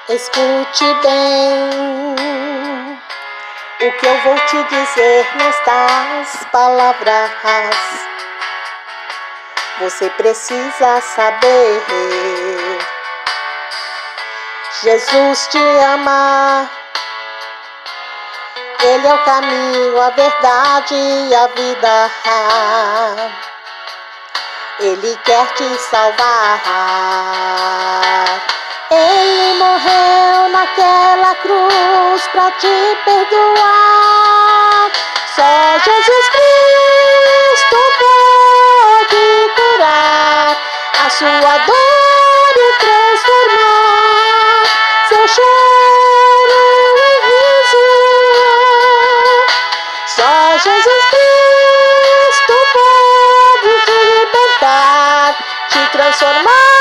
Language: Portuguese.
Escute bem o que eu vou te dizer nestas palavras. Você precisa saber. Jesus te ama. Ele é o caminho, a verdade e a vida. Ele quer te salvar. Ele morreu naquela cruz pra te perdoar. Só Jesus Cristo pode curar a sua dor e transformar seu choro em riso. Só Jesus Cristo pode te libertar, te transformar